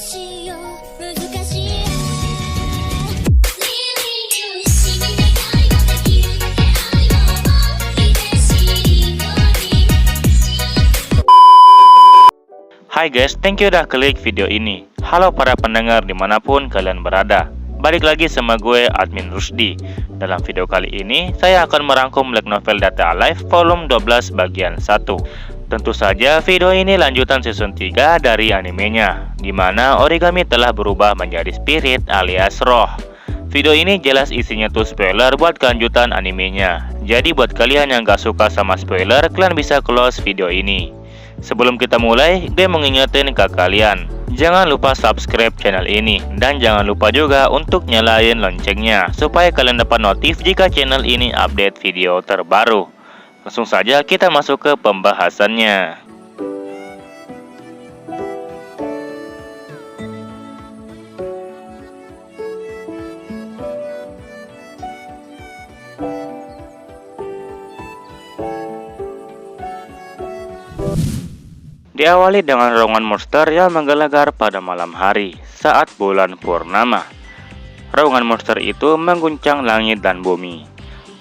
Hai guys, thank you udah klik video ini. Halo para pendengar dimanapun kalian berada. Balik lagi sama gue, Admin Rusdi. Dalam video kali ini, saya akan merangkum light novel Date A Live volume 12 bagian 1. Tentu saja video ini lanjutan season 3 dari animenya, dimana Origami telah berubah menjadi spirit alias roh. Video ini jelas isinya tuh spoiler buat kelanjutan animenya. Jadi buat kalian yang gak suka sama spoiler, kalian bisa close video ini. Sebelum kita mulai, gue mengingetin ke kalian, jangan lupa subscribe channel ini, dan jangan lupa juga untuk nyalain loncengnya, supaya kalian dapat notif jika channel ini update video terbaru. Langsung saja kita masuk ke pembahasannya. Diawali dengan raungan monster yang menggelegar pada malam hari saat bulan purnama. Raungan monster itu mengguncang langit dan bumi.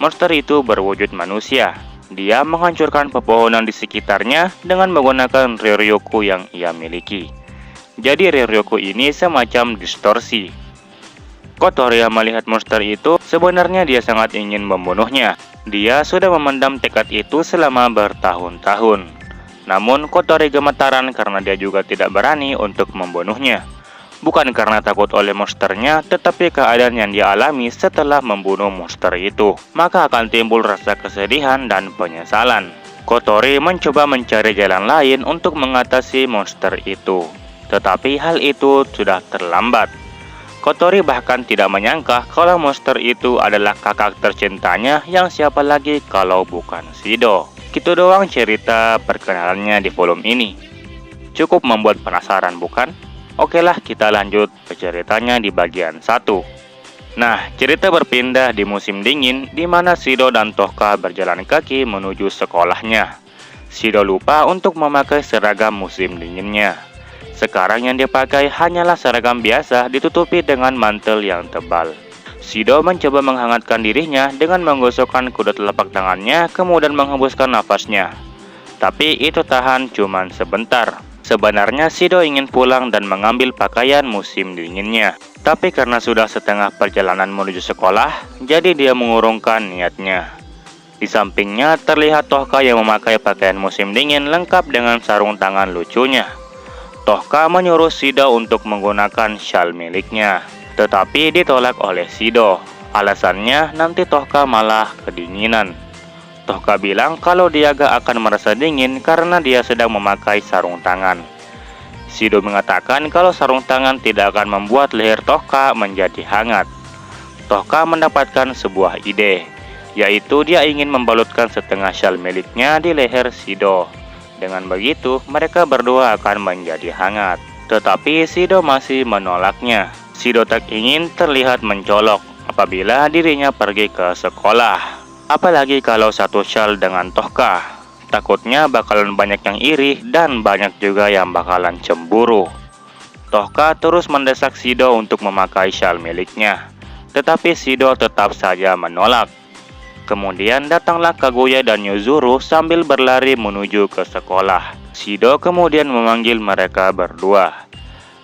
Monster itu berwujud manusia. Dia menghancurkan pepohonan di sekitarnya dengan menggunakan Ryoryoku yang ia miliki. Jadi Ryoryoku ini semacam distorsi. Kotoria melihat monster itu, sebenarnya dia sangat ingin membunuhnya. Dia sudah memendam tekad itu selama bertahun-tahun. Namun Kotori gemetaran karena dia juga tidak berani untuk membunuhnya. Bukan karena takut oleh monsternya, tetapi keadaan yang dia alami setelah membunuh monster itu. Maka akan timbul rasa kesedihan dan penyesalan. Kotori mencoba mencari jalan lain untuk mengatasi monster itu. Tetapi hal itu sudah terlambat. Kotori bahkan tidak menyangka kalau monster itu adalah kakak tercintanya, yang siapa lagi kalau bukan Shido. Gitu doang cerita perkenalannya di volume ini. Cukup membuat penasaran bukan? Oke lah, kita lanjut ke ceritanya di bagian 1. Nah, cerita berpindah di musim dingin, di mana Shido dan Tohka berjalan kaki menuju sekolahnya. Shido lupa untuk memakai seragam musim dinginnya. Sekarang yang dia pakai hanyalah seragam biasa ditutupi dengan mantel yang tebal. Shido mencoba menghangatkan dirinya dengan menggosokkan kedua telapak tangannya, kemudian menghembuskan nafasnya. Tapi itu tahan cuman sebentar. Sebenarnya Shido ingin pulang dan mengambil pakaian musim dinginnya. Tapi karena sudah setengah perjalanan menuju sekolah, jadi dia mengurungkan niatnya. Di sampingnya terlihat Tohka yang memakai pakaian musim dingin lengkap dengan sarung tangan lucunya. Tohka menyuruh Shido untuk menggunakan syal miliknya. Tetapi ditolak oleh Shido. Alasannya nanti Tohka malah kedinginan. Tohka bilang kalau dia gak akan merasa dingin karena dia sedang memakai sarung tangan. Shido mengatakan kalau sarung tangan tidak akan membuat leher Tohka menjadi hangat. Tohka mendapatkan sebuah ide, yaitu dia ingin membalutkan setengah syal miliknya di leher Shido. Dengan begitu mereka berdua akan menjadi hangat. Tetapi Shido masih menolaknya. Shido tak ingin terlihat mencolok apabila dirinya pergi ke sekolah. Apalagi kalau satu syal dengan Tohka. Takutnya bakalan banyak yang iri dan banyak juga yang bakalan cemburu. Tohka terus mendesak Shido untuk memakai syal miliknya. Tetapi Shido tetap saja menolak. Kemudian datanglah Kaguya dan Yuzuru sambil berlari menuju ke sekolah. Shido kemudian memanggil mereka berdua.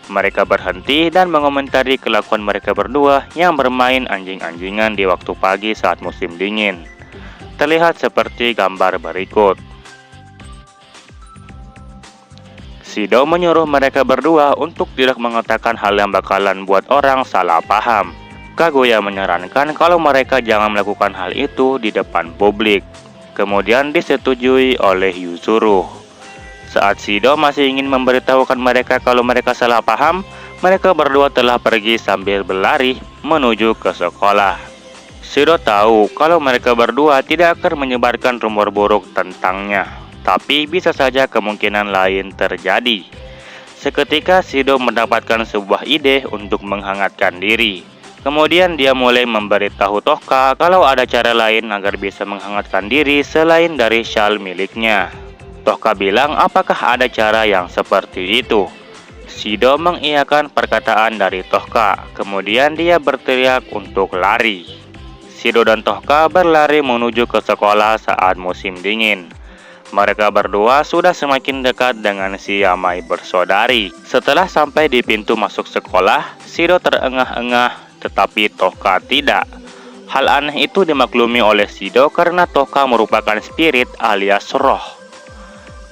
Mereka berhenti dan mengomentari kelakuan mereka berdua yang bermain anjing-anjingan di waktu pagi saat musim dingin. Terlihat seperti gambar berikut. Shido menyuruh mereka berdua untuk tidak mengatakan hal yang bakalan buat orang salah paham. Kaguya menyarankan kalau mereka jangan melakukan hal itu di depan publik. Kemudian disetujui oleh Yuzuru. Saat Shido masih ingin memberitahukan mereka kalau mereka salah paham, mereka berdua telah pergi sambil berlari menuju ke sekolah. Shido tahu kalau mereka berdua tidak akan menyebarkan rumor buruk tentangnya, tapi bisa saja kemungkinan lain terjadi. Seketika Shido mendapatkan sebuah ide untuk menghangatkan diri. Kemudian dia mulai memberitahu Tohka kalau ada cara lain agar bisa menghangatkan diri selain dari syal miliknya. Tohka bilang apakah ada cara yang seperti itu. Shido mengiyakan perkataan dari Tohka. Kemudian dia berteriak untuk lari. Shido dan Tohka berlari menuju ke sekolah saat musim dingin. Mereka berdua sudah semakin dekat dengan si Yamai bersaudari. Setelah sampai di pintu masuk sekolah, Shido terengah-engah, tetapi Tohka tidak. Hal aneh itu dimaklumi oleh Shido karena Tohka merupakan spirit alias roh.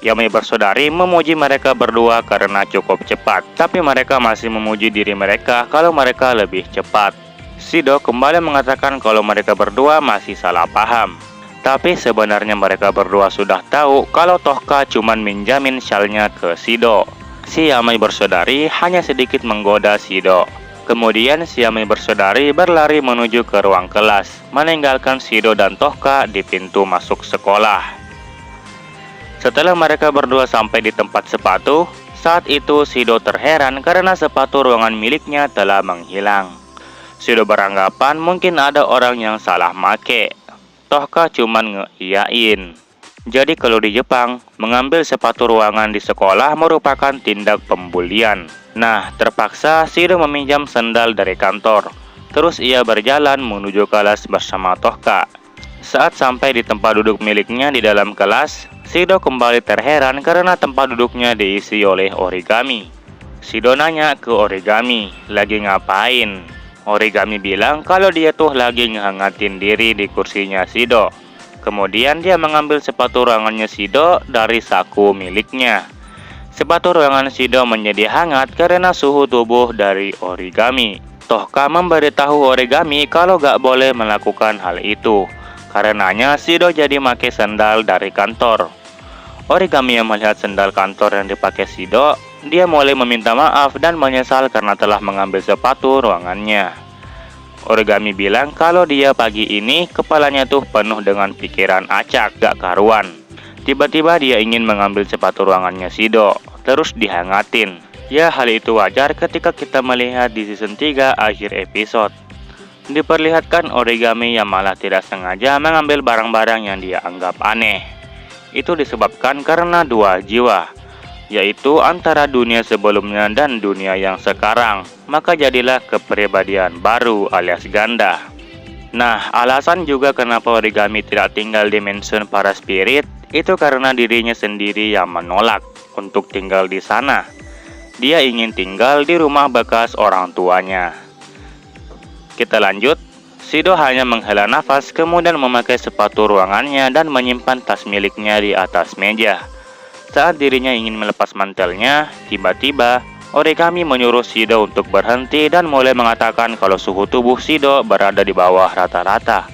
Yamai bersaudari memuji mereka berdua karena cukup cepat, tapi mereka masih memuji diri mereka kalau mereka lebih cepat. Shido kembali mengatakan kalau mereka berdua masih salah paham. Tapi sebenarnya mereka berdua sudah tahu kalau Tohka cuman minjamin syalnya ke Shido. Si Yamai bersaudari hanya sedikit menggoda Shido. Kemudian si Yamai bersaudari berlari menuju ke ruang kelas, meninggalkan Shido dan Tohka di pintu masuk sekolah. Setelah mereka berdua sampai di tempat sepatu, saat itu Shido terheran karena sepatu ruangan miliknya telah menghilang. Shido beranggapan mungkin ada orang yang salah make. Tohka cuman ngeiyain. Jadi kalau di Jepang, mengambil sepatu ruangan di sekolah merupakan tindak pembulian. Nah, terpaksa Shido meminjam sendal dari kantor. Terus ia berjalan menuju kelas bersama Tohka. Saat sampai di tempat duduk miliknya di dalam kelas, Shido kembali terheran karena tempat duduknya diisi oleh origami. Shido nanya ke origami, lagi ngapain? Origami bilang kalau dia tuh lagi ngehangatin diri di kursinya Shido. Kemudian dia mengambil sepatu ruangannya Shido dari saku miliknya. Sepatu ruangan Shido menjadi hangat karena suhu tubuh dari origami. Tohka memberitahu origami kalau gak boleh melakukan hal itu. Karenanya Shido jadi make sendal dari kantor. Origami yang melihat sendal kantor yang dipakai Shido, dia mulai meminta maaf dan menyesal karena telah mengambil sepatu ruangannya. Origami bilang kalau dia pagi ini kepalanya tuh penuh dengan pikiran acak gak karuan. Tiba-tiba dia ingin mengambil sepatu ruangannya Shido, terus dihangatin. Ya, hal itu wajar ketika kita melihat di season 3 akhir episode. Diperlihatkan origami yang malah tidak sengaja mengambil barang-barang yang dia anggap aneh. Itu disebabkan karena dua jiwa, yaitu antara dunia sebelumnya dan dunia yang sekarang. Maka jadilah kepribadian baru alias ganda. Nah, alasan juga kenapa origami tidak tinggal di mansion para spirit itu karena dirinya sendiri yang menolak untuk tinggal di sana. Dia ingin tinggal di rumah bekas orang tuanya. Kita lanjut. Shido hanya menghela nafas kemudian memakai sepatu ruangannya dan menyimpan tas miliknya di atas meja. Saat dirinya ingin melepas mantelnya, tiba-tiba origami menyuruh Shido untuk berhenti dan mulai mengatakan kalau suhu tubuh Shido berada di bawah rata-rata.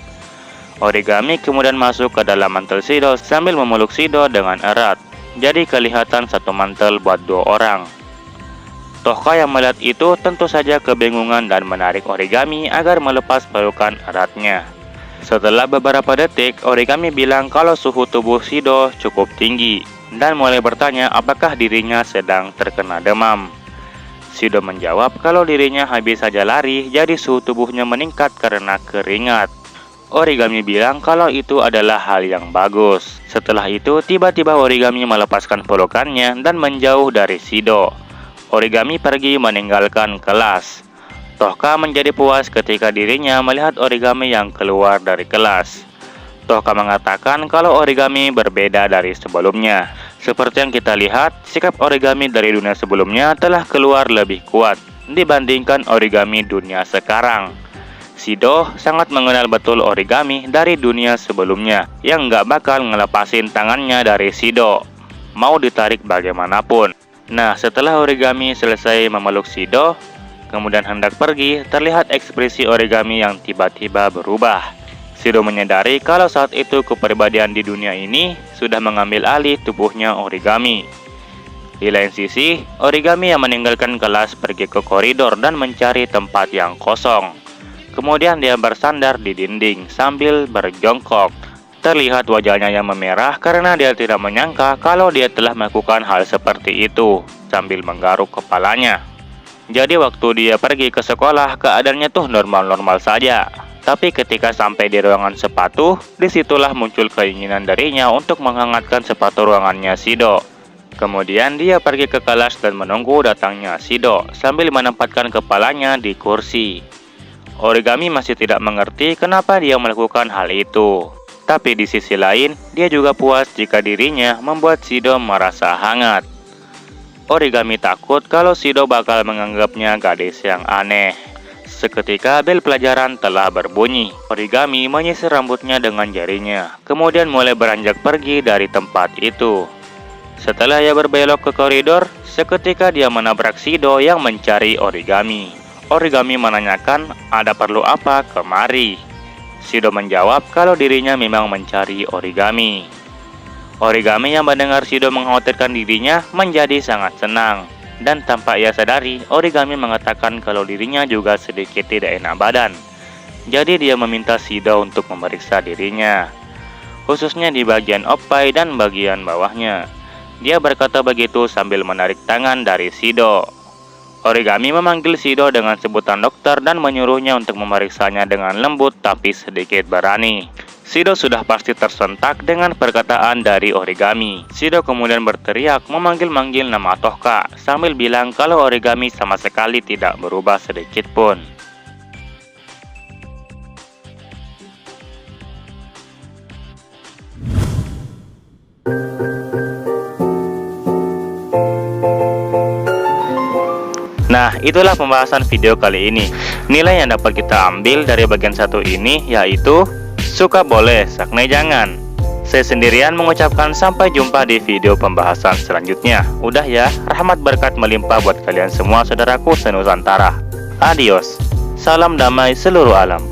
Origami kemudian masuk ke dalam mantel Shido sambil memeluk Shido dengan erat. Jadi kelihatan satu mantel buat dua orang. Tohka yang melihat itu tentu saja kebingungan dan menarik origami agar melepas pelukan eratnya. Setelah beberapa detik, origami bilang kalau suhu tubuh Shido cukup tinggi dan mulai bertanya apakah dirinya sedang terkena demam. Shido menjawab kalau dirinya habis saja lari, jadi suhu tubuhnya meningkat karena keringat. Origami bilang kalau itu adalah hal yang bagus. Setelah itu, tiba-tiba origami melepaskan pelukannya dan menjauh dari Shido. Origami pergi meninggalkan kelas. Tohka menjadi puas ketika dirinya melihat origami yang keluar dari kelas. Tohka mengatakan kalau origami berbeda dari sebelumnya. Seperti yang kita lihat, sikap origami dari dunia sebelumnya telah keluar lebih kuat dibandingkan origami dunia sekarang. Shido sangat mengenal betul origami dari dunia sebelumnya yang gak bakal ngelepasin tangannya dari Shido, mau ditarik bagaimanapun. Nah, setelah origami selesai memeluk Shido, kemudian hendak pergi, terlihat ekspresi origami yang tiba-tiba berubah. Shido menyadari kalau saat itu kepribadian di dunia ini sudah mengambil alih tubuhnya origami. Di lain sisi, origami yang meninggalkan kelas pergi ke koridor dan mencari tempat yang kosong. Kemudian dia bersandar di dinding sambil berjongkok. Terlihat wajahnya yang memerah karena dia tidak menyangka kalau dia telah melakukan hal seperti itu sambil menggaruk kepalanya. Jadi waktu dia pergi ke sekolah, keadaannya tuh normal-normal saja. Tapi ketika sampai di ruangan sepatu, disitulah muncul keinginan darinya untuk menghangatkan sepatu ruangannya Shido. Kemudian dia pergi ke kelas dan menunggu datangnya Shido sambil menempatkan kepalanya di kursi. Origami masih tidak mengerti kenapa dia melakukan hal itu. Tapi di sisi lain, dia juga puas jika dirinya membuat Shido merasa hangat. Origami takut kalau Shido bakal menganggapnya gadis yang aneh. Seketika bel pelajaran telah berbunyi. Origami menyisir rambutnya dengan jarinya, kemudian mulai beranjak pergi dari tempat itu. Setelah ia berbelok ke koridor, seketika dia menabrak Shido yang mencari Origami. Origami menanyakan ada perlu apa kemari. Shido menjawab kalau dirinya memang mencari Origami. Origami yang mendengar Shido mengkhawatirkan dirinya menjadi sangat senang. Dan tanpa ia sadari, Origami mengatakan kalau dirinya juga sedikit tidak enak badan. Jadi dia meminta Shido untuk memeriksa dirinya, khususnya di bagian oppai dan bagian bawahnya. Dia berkata begitu sambil menarik tangan dari Shido. Origami memanggil Shido dengan sebutan dokter dan menyuruhnya untuk memeriksanya dengan lembut tapi sedikit berani. Shido sudah pasti tersentak dengan perkataan dari Origami. Shido kemudian berteriak memanggil-manggil nama Tohka sambil bilang kalau Origami sama sekali tidak berubah sedikit pun. Nah, itulah pembahasan video kali ini. Nilai yang dapat kita ambil dari bagian satu ini yaitu suka boleh, sakne jangan. Saya sendirian mengucapkan sampai jumpa di video pembahasan selanjutnya. Udah ya, rahmat berkat melimpah buat kalian semua saudaraku senusantara. Adios. Salam damai seluruh alam.